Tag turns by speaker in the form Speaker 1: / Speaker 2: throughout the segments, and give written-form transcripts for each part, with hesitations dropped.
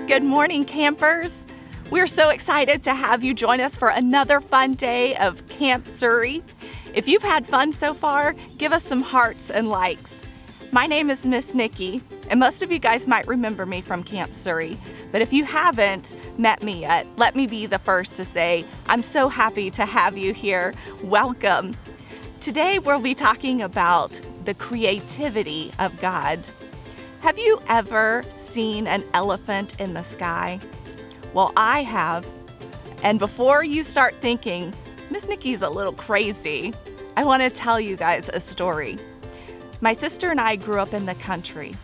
Speaker 1: Good morning, campers. We're so excited to have you join us for another fun day of Camp Surrey. If you've had fun so far, give us some hearts and likes. My name is Miss Nikki, and most of you guys might remember me from Camp Surrey. But if you haven't met me yet, let me be the first to say, I'm so happy to have you here. Welcome. Today we'll be talking about the creativity of God. Have you ever seen an elephant in the sky? Well, I have. And before you start thinking, Miss Nikki's a little crazy, I want to tell you guys a story. My sister and I grew up in the country,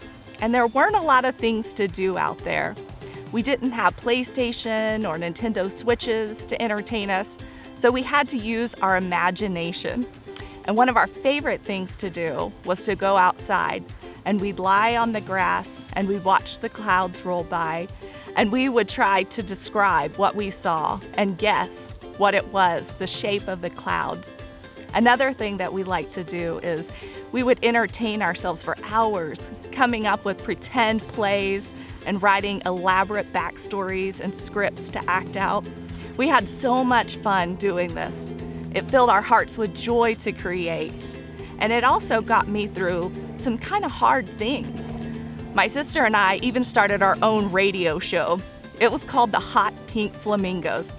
Speaker 1: and there weren't a lot of things to do out there. We didn't have PlayStation or Nintendo Switches to entertain us, so we had to use our imagination. And one of our favorite things to do was to go outside, and we'd lie on the grass and we'd watch the clouds roll by, and we would try to describe what we saw and guess what it was, the shape of the clouds. Another thing that we like to do is we would entertain ourselves for hours, coming up with pretend plays and writing elaborate backstories and scripts to act out. We had so much fun doing this. It filled our hearts with joy to create. And it also got me through some kind of hard things. My sister and I even started our own radio show. It was called the Hot Pink Flamingos.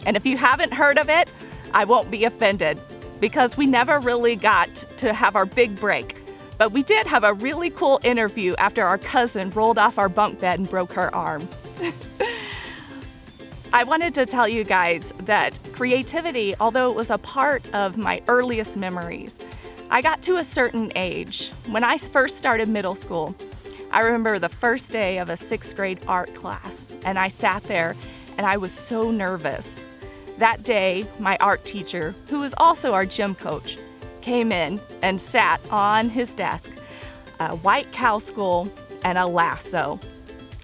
Speaker 1: And if you haven't heard of it, I won't be offended, because we never really got to have our big break. But we did have a really cool interview after our cousin rolled off our bunk bed and broke her arm. I wanted to tell you guys that creativity, although it was a part of my earliest memories, I got to a certain age. When I first started middle school, I remember the first day of a 6th grade art class, and I sat there and I was so nervous. That day, my art teacher, who was also our gym coach, came in and sat on his desk, a white cow skull and a lasso.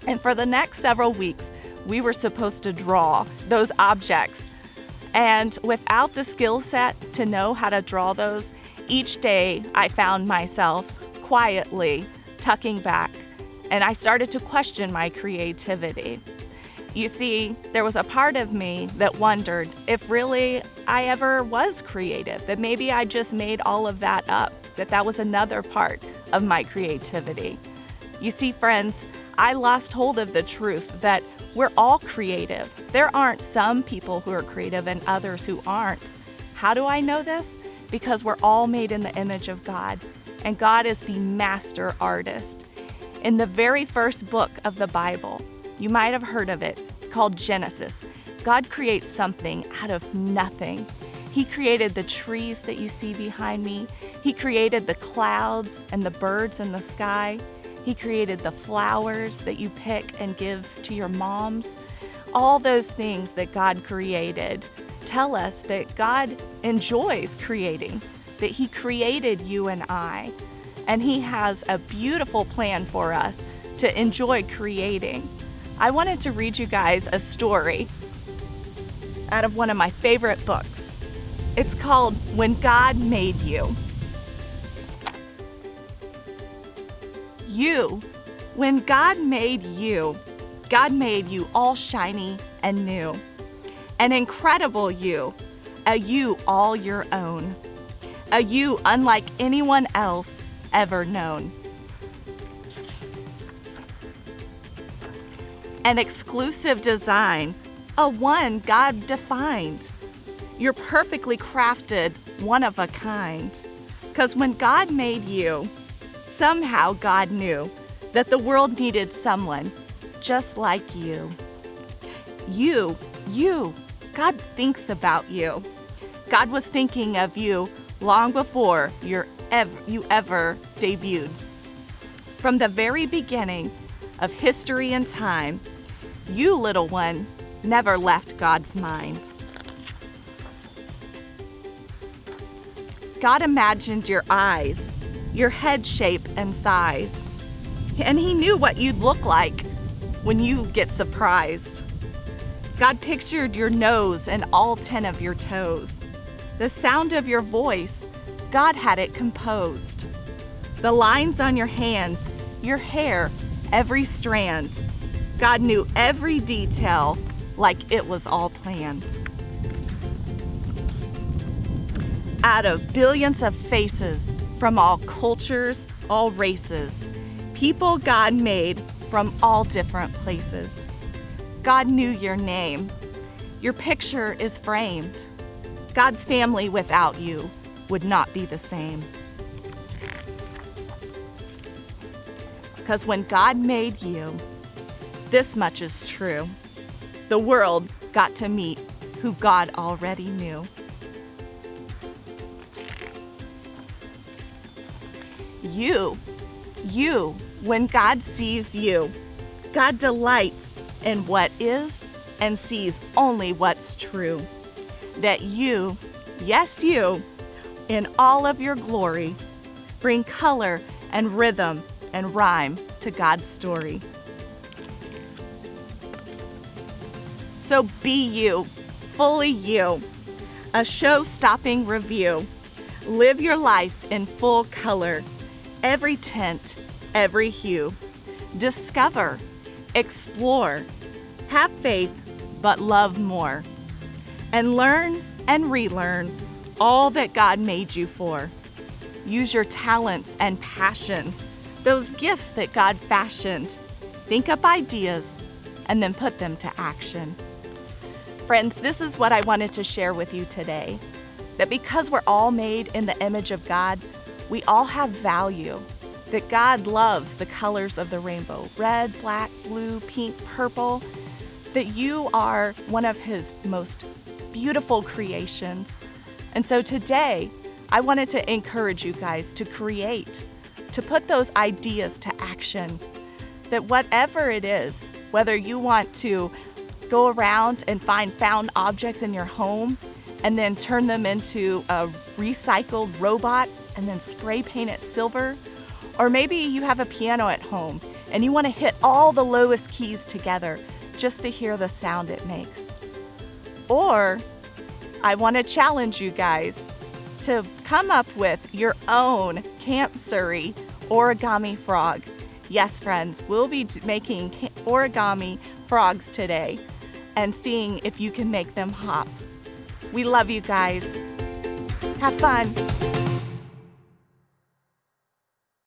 Speaker 1: And for the next several weeks, we were supposed to draw those objects. And without the skill set to know how to draw those, each day I found myself quietly tucking back, and I started to question my creativity. You see, there was a part of me that wondered if really I ever was creative, that maybe I just made all of that up, that was another part of my creativity. You see, friends, I lost hold of the truth that we're all creative. There aren't some people who are creative and others who aren't. How do I know this? Because we're all made in the image of God, and God is the master artist. In the very first book of the Bible, you might have heard of it, it's called Genesis. God creates something out of nothing. He created the trees that you see behind me. He created the clouds and the birds in the sky. He created the flowers that you pick and give to your moms. All those things that God created tell us that God enjoys creating, that He created you and I, and He has a beautiful plan for us to enjoy creating. I wanted to read you guys a story out of one of my favorite books. It's called When God Made You. When God made you all shiny and new. An incredible you, a you all your own, a you unlike anyone else ever known. An exclusive design, a one God defined. You're perfectly crafted, one of a kind. 'Cause when God made you, somehow God knew that the world needed someone just like you. You, God thinks about you. God was thinking of you long before you ever debuted. From the very beginning of history and time, you, little one, never left God's mind. God imagined your eyes, your head shape and size, and He knew what you'd look like when you get surprised. God pictured your nose and all 10 of your toes. The sound of your voice, God had it composed. The lines on your hands, your hair, every strand. God knew every detail like it was all planned. Out of billions of faces from all cultures, all races, people God made from all different places. God knew your name. Your picture is framed. God's family without you would not be the same. Because when God made you, this much is true. The world got to meet who God already knew. You, when God sees you, God delights in what is and sees only what's true. That you, yes you, in all of your glory, bring color and rhythm and rhyme to God's story. So be you, fully you, a show-stopping review. Live your life in full color, every tint, every hue. Discover, explore, have faith, but love more. And learn and relearn all that God made you for. Use your talents and passions, those gifts that God fashioned. Think up ideas and then put them to action. Friends, this is what I wanted to share with you today. That because we're all made in the image of God, we all have value. That God loves the colors of the rainbow, red, black, blue, pink, purple. That you are one of His most beautiful creations. And so today, I wanted to encourage you guys to create, to put those ideas to action. That whatever it is, whether you want to go around and find found objects in your home and then turn them into a recycled robot and then spray paint it silver, or maybe you have a piano at home and you want to hit all the lowest keys together just to hear the sound it makes. Or I want to challenge you guys to come up with your own Camp Surrey origami frog. Yes, friends, we'll be making origami frogs today and seeing if you can make them hop. We love you guys. Have fun.